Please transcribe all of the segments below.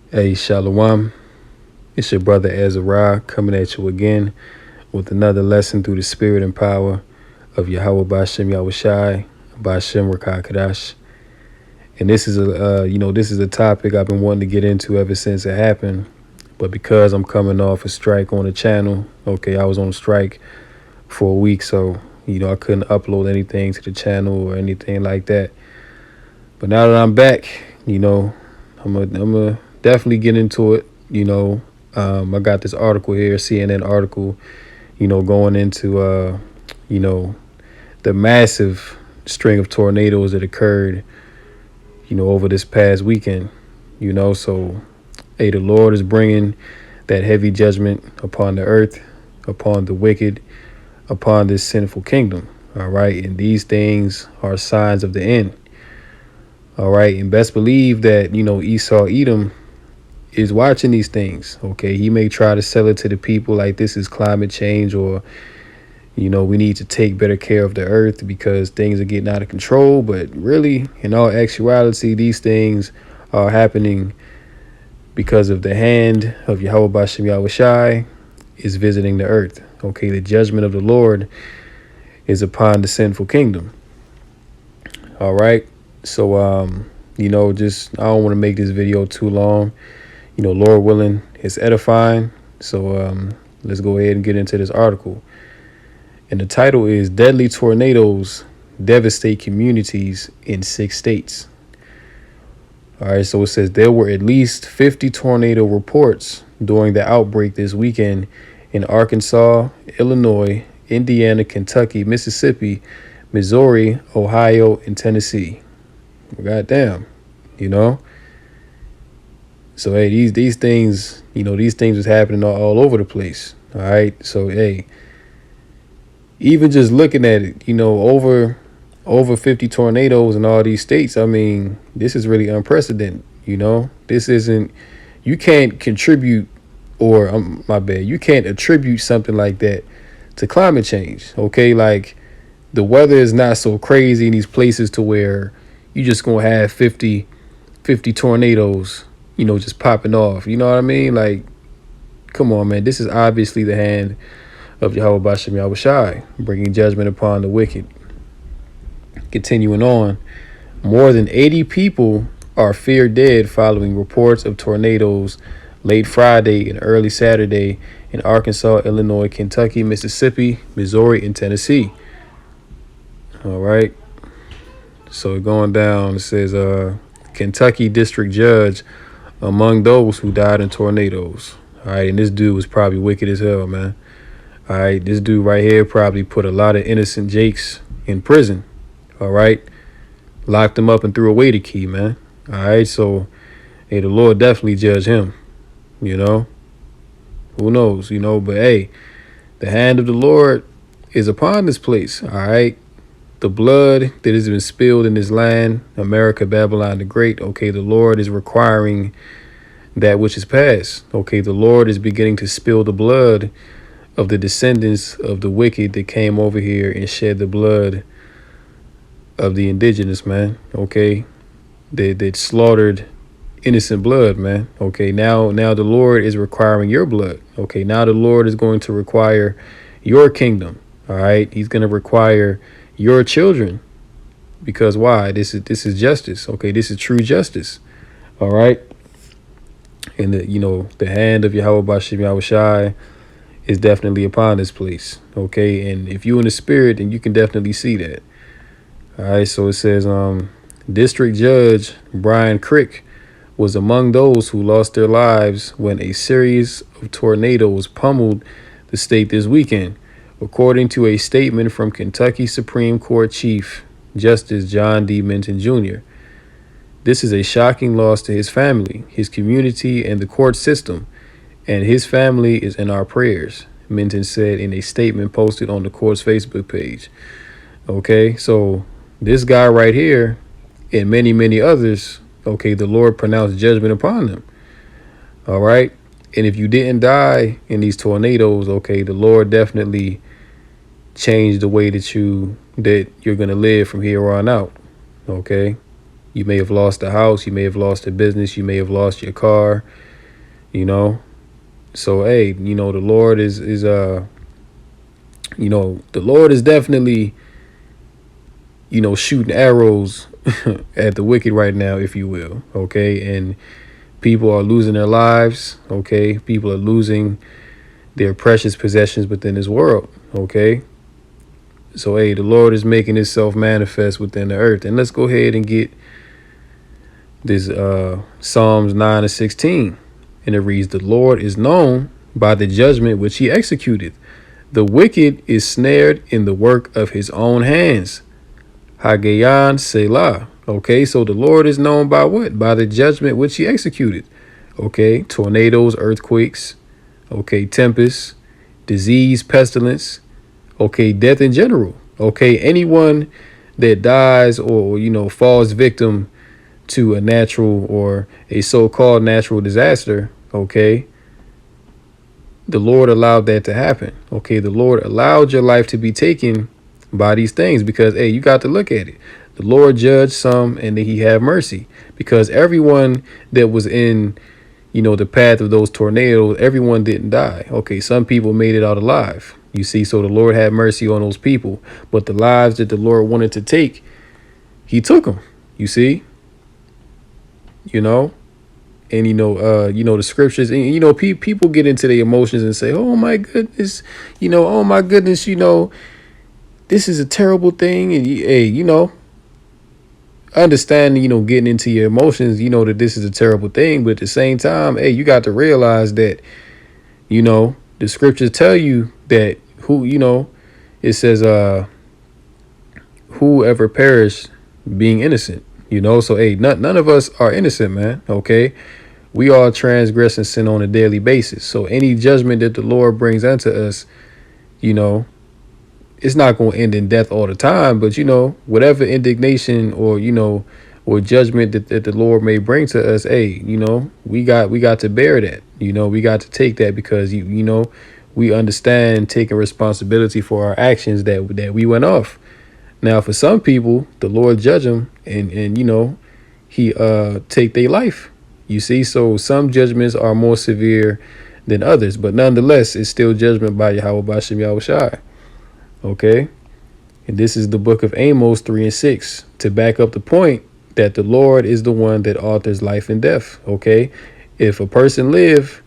Hey, Shalom. It's your brother Azariah coming at you again with another lesson through the spirit and power of Yahweh Bashem Yahushai, Bashem Rakakadash. And this is this is a topic I've been wanting to get into ever since it happened. But because I'm coming off a strike on the channel, I was on strike for a week, so I couldn't upload anything to the channel or anything like that. But now that I'm back, I'm gonna definitely get into it. I got this article here, CNN article, going into the massive string of tornadoes that occurred, over this past weekend. So hey, the Lord is bringing that heavy judgment upon the earth, upon the wicked, upon this sinful kingdom. All right, and these things are signs of the end. All right, and best believe that Esau Edom is watching these things. He may try to sell it to the people like this is climate change, or we need to take better care of the earth because things are getting out of control. But really, in all actuality, these things are happening because of the hand of Yahweh Bashem Yahushai is visiting the earth. The judgment of the Lord is upon the sinful kingdom. All right, so I don't want to make this video too long. Lord willing, it's edifying. So let's go ahead and get into this article. And the title is Deadly Tornadoes Devastate Communities in 6 States. All right, so it says there were at least 50 tornado reports during the outbreak this weekend in Arkansas, Illinois, Indiana, Kentucky, Mississippi, Missouri, Ohio, and Tennessee. Goddamn, So hey, these things, these things was happening all over the place. All right. So hey, even just looking at it, over 50 tornadoes in all these states. I mean, this is really unprecedented. This isn't, you can't contribute, or my bad, you can't attribute something like that to climate change. Like the weather is not so crazy in these places to where you just gonna have 50 tornadoes, just popping off. You know what I mean? Like, come on, man. This is obviously the hand of Yahweh Bashem Yahushai, bringing judgment upon the wicked. Continuing on, more than 80 people are feared dead following reports of tornadoes late Friday and early Saturday in Arkansas, Illinois, Kentucky, Mississippi, Missouri, and Tennessee. All right. So going down, it says Kentucky district judge among those who died in tornadoes. All right, and this dude was probably wicked as hell, man. All right, this dude right here probably put a lot of innocent jakes in prison. All right, locked him up and threw away the key, man. All right, so hey, the Lord definitely judged him. Who knows? But hey, the hand of the Lord is upon this place. All right. The blood that has been spilled in this land, America, Babylon the Great, the Lord is requiring that which is past. The Lord is beginning to spill the blood of the descendants of the wicked that came over here and shed the blood of the indigenous, man. That slaughtered innocent blood, man. Now the Lord is requiring your blood. Now the Lord is going to require your kingdom. All right, He's going to require your children, because why? This is justice. This is true justice. All right, and the hand of Yahweh Bashem Yahushai is definitely upon this place. And if you in the spirit, then you can definitely see that. All right, so it says District Judge Brian Crick was among those who lost their lives when a series of tornadoes pummeled the state this weekend, according to a statement from Kentucky Supreme Court Chief Justice John D. Minton Jr. This is a shocking loss to his family, his community, and the court system, and his family is in our prayers, Minton said in a statement posted on the court's Facebook page. So this guy right here and many, many others, the Lord pronounced judgment upon them. All right. And if you didn't die in these tornadoes, the Lord definitely changed the way that you're going to live from here on out. You may have lost a house, you may have lost a business, you may have lost your car, you know. So hey, the Lord is the Lord is definitely, shooting arrows at the wicked right now, if you will. Okay. And people are losing their lives. Okay. People are losing their precious possessions within this world. Okay. So, hey, the Lord is making itself manifest within the earth. And let's go ahead and get this Psalms 9:16. And it reads, the Lord is known by the judgment which he executed. The wicked is snared in the work of his own hands. Hagayan Selah. Okay, so the Lord is known by what? By the judgment which he executed. Okay, tornadoes, earthquakes, okay, tempests, disease, pestilence, okay, death in general. Okay, anyone that dies or, falls victim to a natural or a so-called natural disaster, okay, the Lord allowed that to happen. Okay, the Lord allowed your life to be taken by these things because, hey, you got to look at it. The Lord judged some and then he had mercy because everyone that was in, the path of those tornadoes, everyone didn't die. Okay, some people made it out alive. You see, so the Lord had mercy on those people, but the lives that the Lord wanted to take, he took them. You see, and the scriptures, and people get into their emotions and say, oh my goodness, oh my goodness, this is a terrible thing. And hey, understanding, getting into your emotions, that this is a terrible thing, but at the same time, hey, you got to realize that, the scriptures tell you that it says whoever perished being innocent, so hey, none of us are innocent, man. Okay, we all transgress and sin on a daily basis. So any judgment that the Lord brings unto us, it's not going to end in death all the time, but whatever indignation or or judgment that the Lord may bring to us, hey, we got to bear that. We got to take that because we understand taking responsibility for our actions that we went off. Now, for some people, the Lord judge them and he take their life. You see, so some judgments are more severe than others, but nonetheless, it's still judgment by Yahweh Bashem Yahushai. Okay, and this is the book of Amos 3:6 to back up the point that the Lord is the one that authors life and death. Okay, if a person live,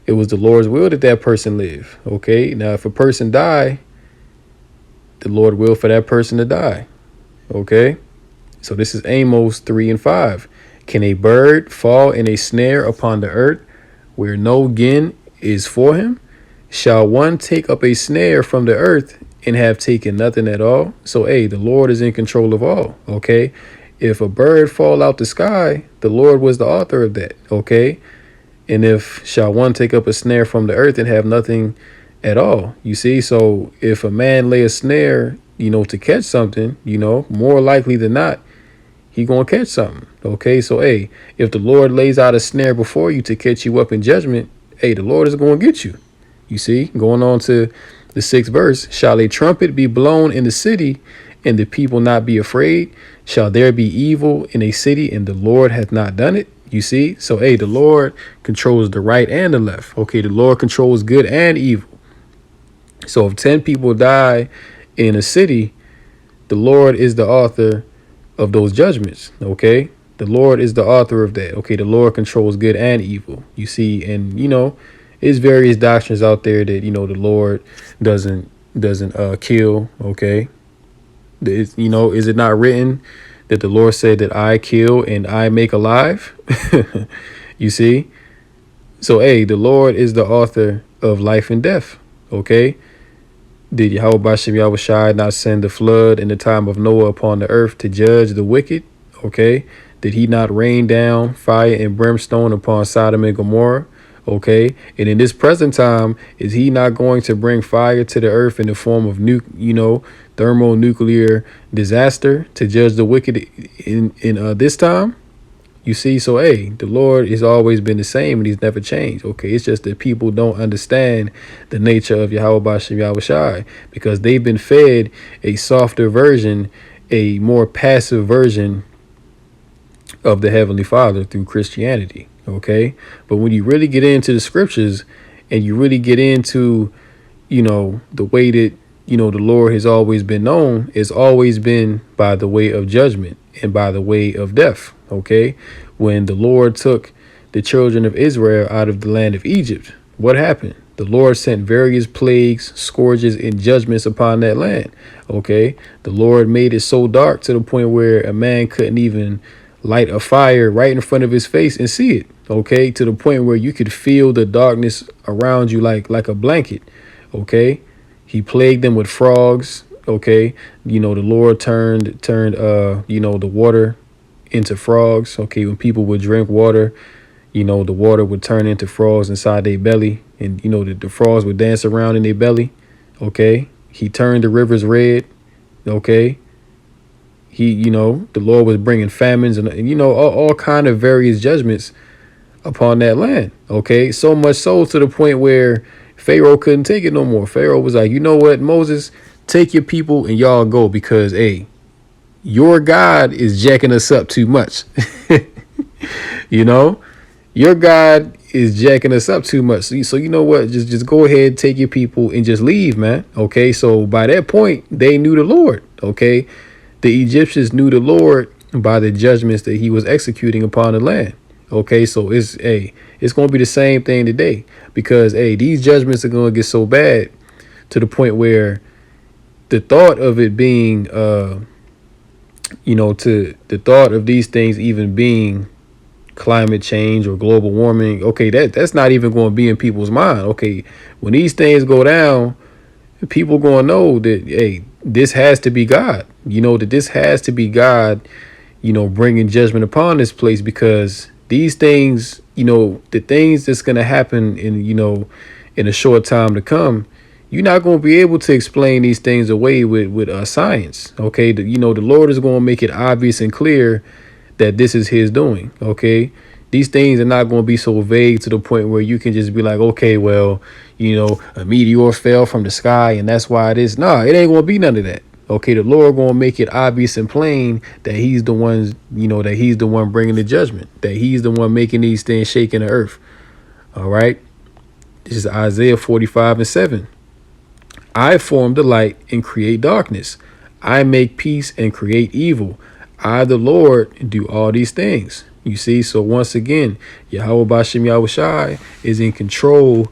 it was the Lord's will that that person live. Okay, now if a person die, the Lord will for that person to die. Okay, so this is Amos 3:5. Can a bird fall in a snare upon the earth where no gin is for him? Shall one take up a snare from the earth and have taken nothing at all? So, hey, the Lord is in control of all. Okay, if a bird fall out the sky, the Lord was the author of that. Okay, and if shall one take up a snare from the earth and have nothing at all? You see, so if a man lay a snare, to catch something, more likely than not, he gonna catch something. Okay, so hey, if the Lord lays out a snare before you to catch you up in judgment, hey, the Lord is gonna get you. You see, going on to the 6th verse, shall a trumpet be blown in the city and the people not be afraid? Shall there be evil in a city and the Lord hath not done it? You see, so hey, the Lord controls the right and the left. Okay, the Lord controls good and evil. So if 10 people die in a city, the Lord is the author of those judgments. Okay, the Lord is the author of that. Okay, the Lord controls good and evil. You see, and there's various doctrines out there that the Lord doesn't kill. Okay, is it not written that the Lord said that I kill and I make alive? You see, so hey, the Lord is the author of life and death. Okay, did Yahweh Bashem Yahushai not send the flood in the time of Noah upon the earth to judge the wicked? Okay, did he not rain down fire and brimstone upon Sodom and Gomorrah? Okay, and in this present time, is he not going to bring fire to the earth in the form of thermonuclear disaster to judge the wicked in this time? You see, so hey, the Lord has always been the same and he's never changed. Okay, it's just that people don't understand the nature of Yahweh Bashem Yahushai because they've been fed a softer version, a more passive version of the Heavenly Father through Christianity. Okay. But when you really get into the scriptures and you really get into, the way that, the Lord has always been known, it's always been by the way of judgment and by the way of death. Okay. When the Lord took the children of Israel out of the land of Egypt, what happened? The Lord sent various plagues, scourges, and judgments upon that land. Okay. The Lord made it so dark to the point where a man couldn't even light a fire right in front of his face and see it. Okay. To the point where you could feel the darkness around you like a blanket. Okay. He plagued them with frogs. Okay. The Lord turned the water into frogs. Okay. When people would drink water, the water would turn into frogs inside their belly, and the frogs would dance around in their belly. Okay. He turned the rivers red. Okay. The Lord was bringing famines and all kind of various judgments upon that land. Okay. So much so to the point where Pharaoh couldn't take it no more. Pharaoh was like, you know what, Moses, take your people and y'all go, because your God is jacking us up too much. Your God is jacking us up too much. So you know what? Just go ahead, take your people and just leave, man. Okay. So by that point, they knew the Lord. Okay. The Egyptians knew the Lord by the judgments that he was executing upon the land. Okay. So it's going to be the same thing today, because these judgments are going to get so bad to the point where the thought of it being, to the thought of these things even being climate change or global warming, okay, that's not even going to be in people's mind. Okay, when these things go down, people going to know that this has to be God. That this has to be God, bringing judgment upon this place, because these things, the things that's going to happen in a short time to come, you're not going to be able to explain these things away with science. Okay, the Lord is going to make it obvious and clear that this is his doing. Okay. These things are not going to be so vague to the point where you can just be like, okay, well, a meteor fell from the sky and that's why it is. No, it ain't going to be none of that. Okay. The Lord going to make it obvious and plain that he's the one, that he's the one bringing the judgment, that he's the one making these things shake in the earth. All right. This is Isaiah 45:7. I form the light and create darkness. I make peace and create evil. I, the Lord, do all these things. You see, so once again, Yahweh Bashem Yahushai is in control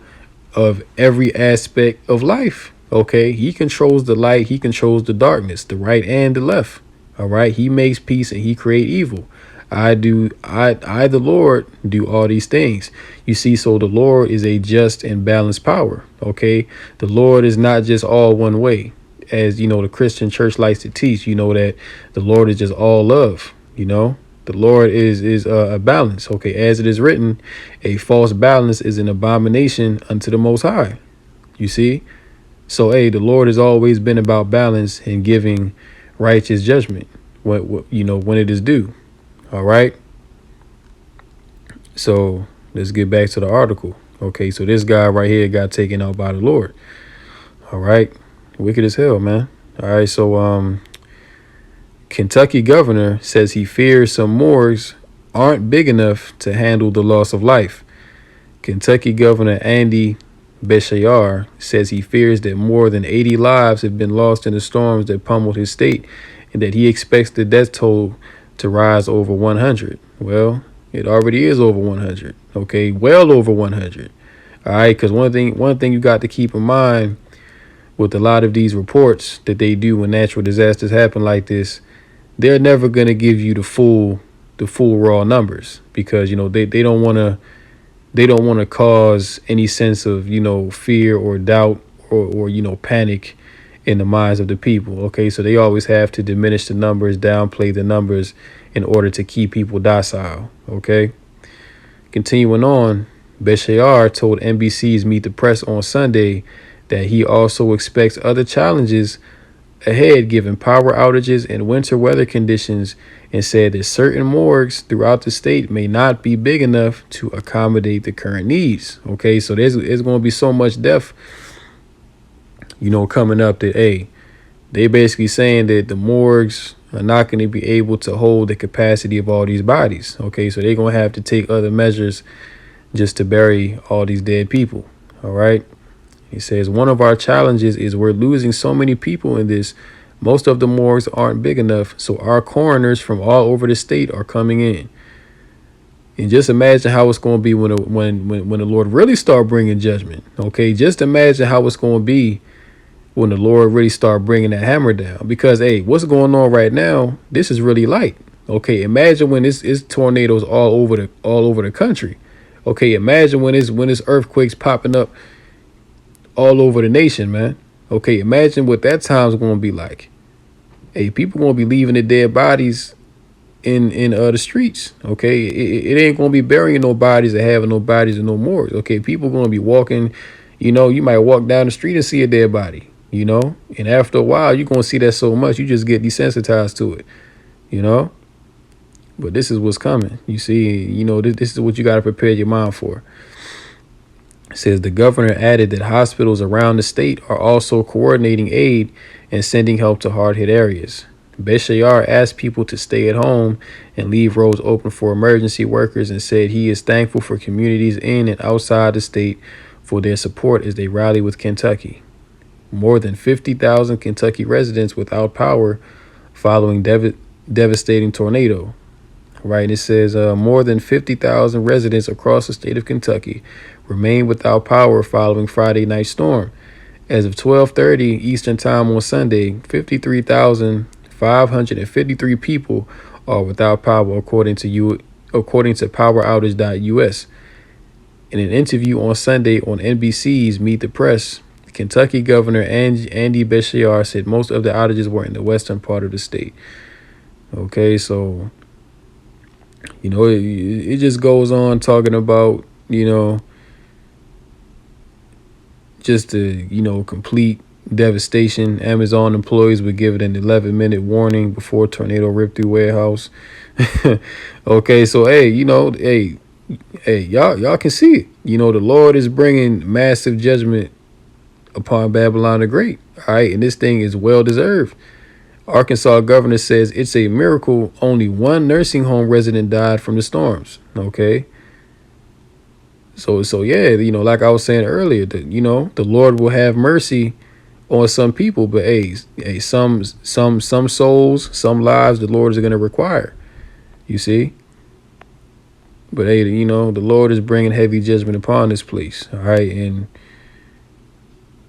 of every aspect of life. Okay, he controls the light, he controls the darkness, the right and the left. All right, he makes peace and he creates evil. I, the Lord, do all these things. You see, so the Lord is a just and balanced power. Okay, the Lord is not just all one way, as the Christian church likes to teach, that the Lord is just all love. The Lord is a balance. Okay. As it is written, a false balance is an abomination unto the Most High. You see? So, the Lord has always been about balance and giving righteous judgment when it is due. All right. So let's get back to the article. Okay. So this guy right here got taken out by the Lord. All right. Wicked as hell, man. All right, so Kentucky governor says he fears some morgues aren't big enough to handle the loss of life. Kentucky Governor Andy Beshear says he fears that more than 80 lives have been lost in the storms that pummeled his state, and that he expects the death toll to rise over 100. Well, it already is over 100. Okay, well over 100. All right, because one thing you got to keep in mind with a lot of these reports that they do when natural disasters happen like this, they're never going to give you the full raw numbers, because they don't want to cause any sense of fear or doubt or panic in the minds of the people. Okay, so they always have to diminish the numbers, downplay the numbers in order to keep people docile. Okay, continuing on, Beshear told NBC's Meet the Press on Sunday that he also expects other challenges ahead given power outages and winter weather conditions, and said that certain morgues throughout the state may not be big enough to accommodate the current needs. Okay, so there's going to be so much death, coming up that, they basically saying that the morgues are not going to be able to hold the capacity of all these bodies. Okay, so they're going to have to take other measures just to bury all these dead people. All right. He says, one of our challenges is we're losing so many people in this. Most of the morgues aren't big enough, so our coroners from all over the state are coming in. And just imagine how it's going to be when the Lord really start bringing judgment. Okay, just imagine how it's going to be when the Lord really start bringing that hammer down. Because, hey, what's going on right now, this is really light. Okay, imagine when it's tornadoes all over the country. Okay, imagine when it's earthquakes popping up all over the nation, man. Okay, imagine what that time's going to be like. Hey, people going to be leaving the dead bodies in the streets. Okay, it ain't going to be burying no bodies or having no bodies and no morgues. Okay, people going to be walking. You might walk down the street and see a dead body. And after a while, you're going to see that so much, you just get desensitized to it. But this is what's coming. You see, this is what you got to prepare your mind for. It says the governor added that hospitals around the state are also coordinating aid and sending help to hard-hit areas. Beshayar asked people to stay at home and leave roads open for emergency workers and said he is thankful for communities in and outside the state for their support as they rally with Kentucky. More than 50,000 Kentucky residents without power following devastating tornado. Right, it says more than 50,000 residents across the state of Kentucky remain without power following Friday night storm. As of 12:30 Eastern Time on Sunday, 53,553 people are without power, according to PowerOutage.us. In an interview on Sunday on NBC's Meet the Press, Kentucky Governor Andy Beshear said most of the outages were in the western part of the state. Okay, so it just goes on talking about just the complete devastation. Amazon employees were given an 11-minute warning before tornado ripped through warehouse. Okay, so hey, y'all can see it. The Lord is bringing massive judgment upon Babylon the Great. All right, and this thing is well deserved. Arkansas governor says it's a miracle only one nursing home resident died from the storms. Okay. So yeah, like I was saying earlier, that the Lord will have mercy on some people, but hey, some souls, some lives, the Lord is going to require. You see. But hey, the Lord is bringing heavy judgment upon this place. All right, and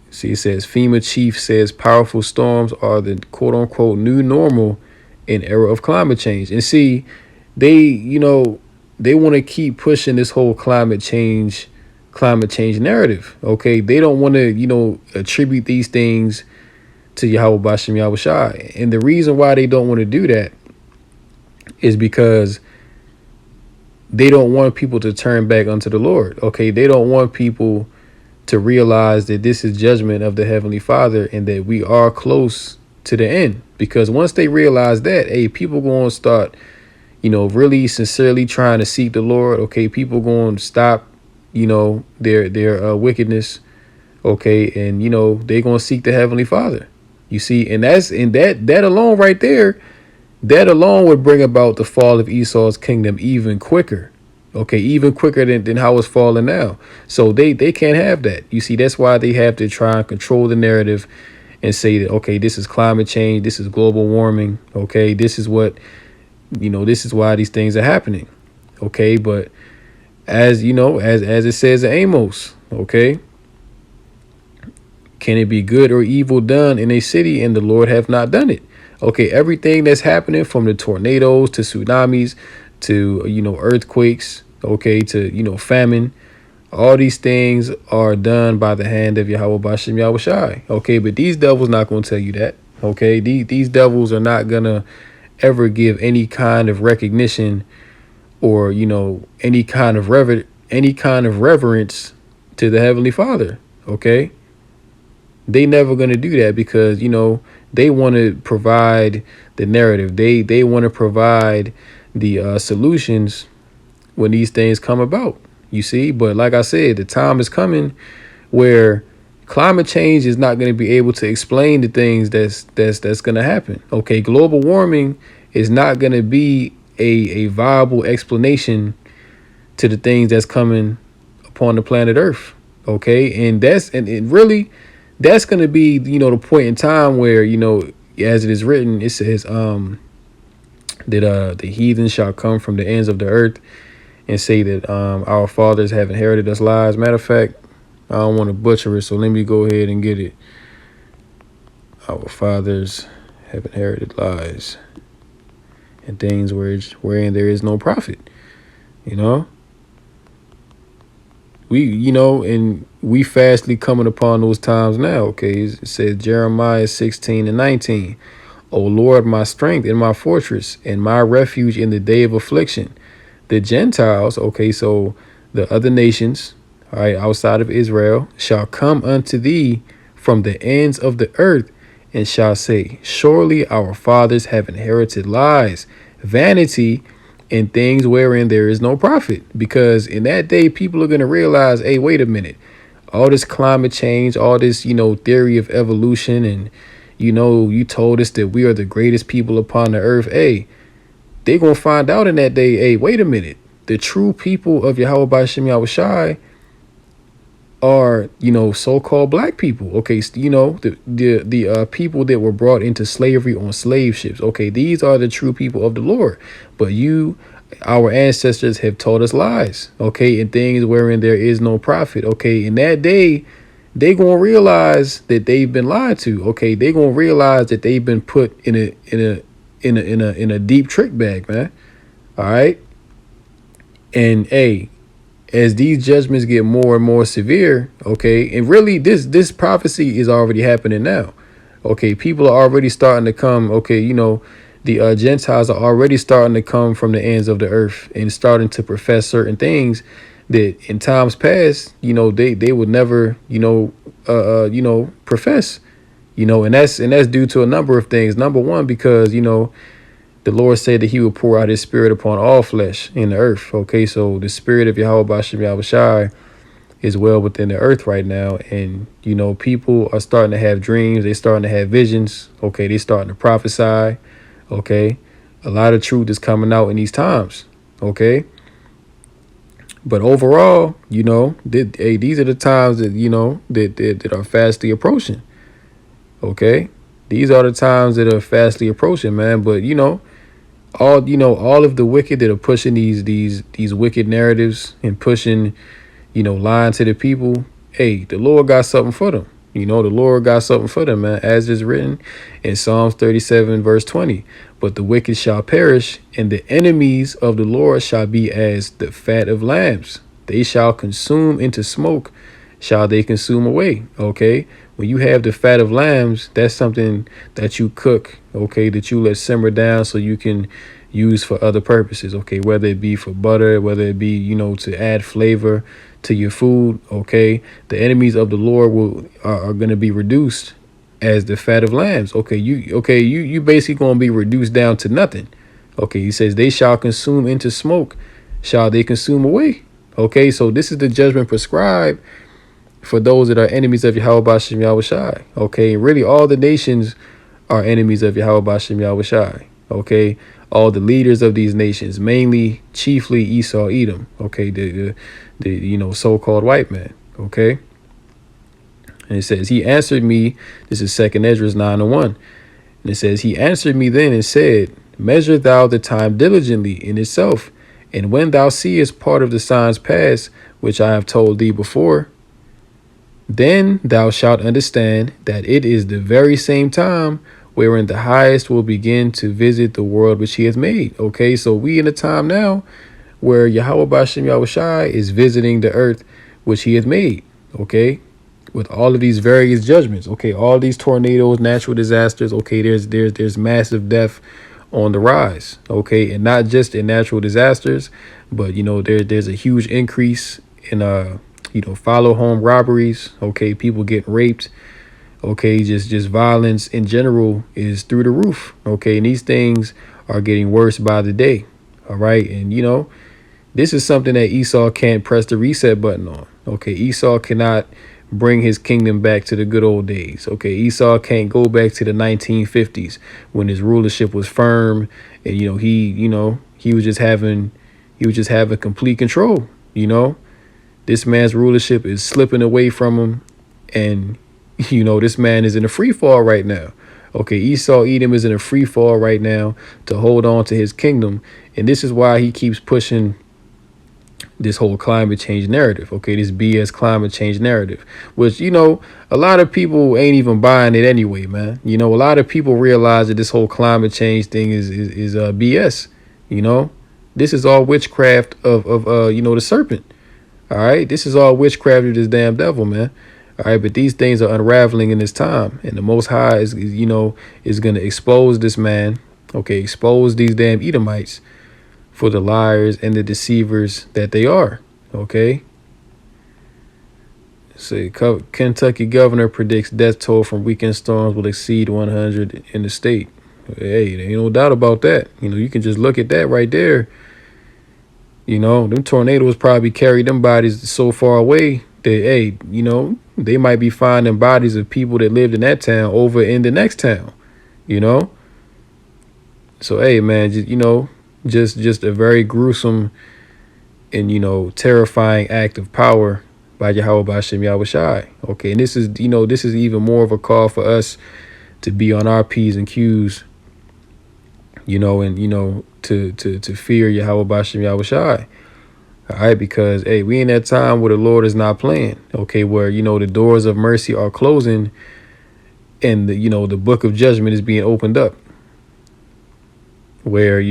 see, it says FEMA chief says powerful storms are the quote unquote new normal in era of climate change. And see, they want to keep pushing this whole climate change narrative. Okay, they don't want to attribute these things to Yahweh Bashem Yahushai. And the reason why they don't want to do that is because they don't want people to turn back unto the Lord. Okay, they don't want people to realize that this is judgment of the Heavenly Father and that we are close to the end. Because once they realize that, hey, people going to start, really sincerely trying to seek the Lord. Okay, people going to stop, their wickedness. Okay, and they're going to seek the Heavenly Father. You see, and that alone right there, that alone would bring about the fall of Esau's kingdom even quicker. Okay, even quicker than how it's falling now. So they can't have that. You see, that's why they have to try and control the narrative and say that, okay, this is climate change, this is global warming. Okay, this is what, this is why these things are happening. Okay, but as as it says in Amos, okay, can it be good or evil done in a city and the Lord have not done it? Okay, everything that's happening from the tornadoes to tsunamis to, earthquakes, okay, to, famine, all these things are done by the hand of Yahweh Bashem Yahushai. Okay, but these devils not going to tell you that. Okay, these devils are not going to ever give any kind of recognition or, any kind of reverence to the Heavenly Father. Okay, they never going to do that because, they want to provide the narrative. They want to provide the solutions when these things come about, you see. But like I said, the time is coming where climate change is not going to be able to explain the things that's going to happen. Okay, global warming is not going to be a viable explanation to the things that's coming upon the planet Earth. Okay, and it really, that's going to be, the point in time where, as it is written, it says that the heathen shall come from the ends of the earth and say that our fathers have inherited us lies. Matter of fact, I don't want to butcher it, so let me go ahead and get it. Our fathers have inherited lies and things wherein there is no profit. We fastly coming upon those times now. Okay, it says Jeremiah 16:19. O Lord, my strength and my fortress and my refuge in the day of affliction. The Gentiles, okay, so the other nations, all right, outside of Israel, shall come unto thee from the ends of the earth and shall say, surely our fathers have inherited lies, vanity, and things wherein there is no profit. Because in that day, people are going to realize, hey, wait a minute, all this climate change, all this, theory of evolution, and, you told us that we are the greatest people upon the earth. Hey, they going to find out in that day, hey, wait a minute, the true people of Yahweh B'Shem Yahushai are, so-called black people. Okay, the people that were brought into slavery on slave ships. Okay, these are the true people of the Lord. But our ancestors have taught us lies. Okay, and things wherein there is no profit. Okay, in that day, they gonna realize that they've been lied to. Okay, they gonna realize that they've been put in a deep trick bag, man. All right, and hey, as these judgments get more and more severe, okay, and really this prophecy is already happening now. Okay, people are already starting to come. Okay, the Gentiles are already starting to come from the ends of the earth and starting to profess certain things that in times past, they would never, profess, and that's due to a number of things. Number one, because, the Lord said that he will pour out his spirit upon all flesh in the earth. Okay, so the spirit of Yahweh B'Shem Yahushai is well within the earth right now. And, people are starting to have dreams. They're starting to have visions. Okay, they're starting to prophesy. Okay, a lot of truth is coming out in these times. Okay, but overall, these are the times that, that are fastly approaching. Okay, these are the times that are fastly approaching, man. But, all of the wicked that are pushing these wicked narratives and pushing, lying to the people, hey, the Lord got something for them. The Lord got something for them, man, as is written in Psalms 37, verse 20. But the wicked shall perish, and the enemies of the Lord shall be as the fat of lambs. They shall consume into smoke, shall they consume away. Okay, when you have the fat of lambs, that's something that you cook, okay, that you let simmer down so you can use for other purposes. Okay, whether it be for butter, whether it be, to add flavor to your food. Okay, the enemies of the Lord are going to be reduced as the fat of lambs. Okay, you basically going to be reduced down to nothing. Okay, he says they shall consume into smoke, shall they consume away. Okay, so this is the judgment prescribed for those that are enemies of Yahweh B'Shem Yahushai. Okay, really all the nations are enemies of Yahweh B'Shem Yahushai. Okay, all the leaders of these nations, mainly, chiefly Esau, Edom. Okay, the so-called white man. Okay, and it says he answered me. This is 2nd Esdras 9:1, and it says he answered me then and said, measure thou the time diligently in itself, and when thou seest part of the signs pass, which I have told thee before, then thou shalt understand that it is the very same time wherein the highest will begin to visit the world which he has made. Okay, so we in a time now where Yahweh B'Shem Yahushai is visiting the earth which he has made. Okay, with all of these various judgments. Okay, all these tornadoes, natural disasters. Okay, there's massive death on the rise. Okay, and not just in natural disasters, but there's a huge increase in follow home robberies. Okay, people getting raped. Okay, just violence in general is through the roof. Okay, and these things are getting worse by the day. All right, and this is something that Esau can't press the reset button on. Okay, Esau cannot bring his kingdom back to the good old days. Okay, Esau can't go back to the 1950s when his rulership was firm, and he was just having complete control. This man's rulership is slipping away from him, and this man is in a free fall right now. Okay, Esau Edom is in a free fall right now to hold on to his kingdom, and this is why he keeps pushing this whole climate change narrative. Okay, this BS climate change narrative, which a lot of people ain't even buying it anyway, man. A lot of people realize that this whole climate change thing is BS. This is all witchcraft of the serpent. All right, this is all witchcraft of this damn devil, man. All right, but these things are unraveling in this time, and the Most High is going to expose this man. Okay, expose these damn Edomites for the liars and the deceivers that they are. Okay. Say Kentucky governor predicts death toll from weekend storms will exceed 100 in the state. Hey, there ain't no doubt about that. You can just look at that right there. Them tornadoes probably carried them bodies so far away that, hey, they might be finding bodies of people that lived in that town over in the next town. So, hey, man, just a very gruesome and terrifying act of power by Yahweh Bashem Yahushai. Okay, and this is even more of a call for us to be on our P's and Q's, and to fear Yahweh Bashem Yahushai. All right, because hey, we in that time where the Lord is not playing. Okay, where the doors of mercy are closing, and the book of judgment is being opened up. Where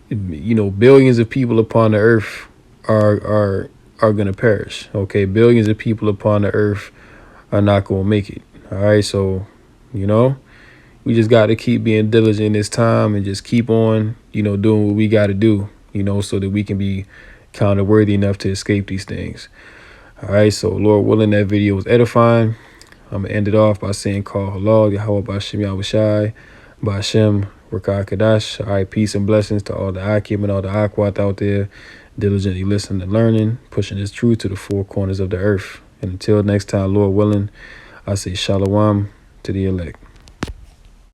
billions of people upon the earth are gonna perish. Okay, billions of people upon the earth are not gonna make it. All right, so we just got to keep being diligent in this time and just keep on doing what we got to do, so that we can be counted worthy enough to escape these things. All right, so Lord willing, that video was edifying. I'm gonna end it off by saying, call halal Yahweh Bashem Yahushai Bashem Rakah Kadash. All right, peace and blessings to all the Akim and all the Aquat out there, diligently listening and learning, pushing this truth to the four corners of the earth. And until next time, Lord willing, I say shalom to the elect.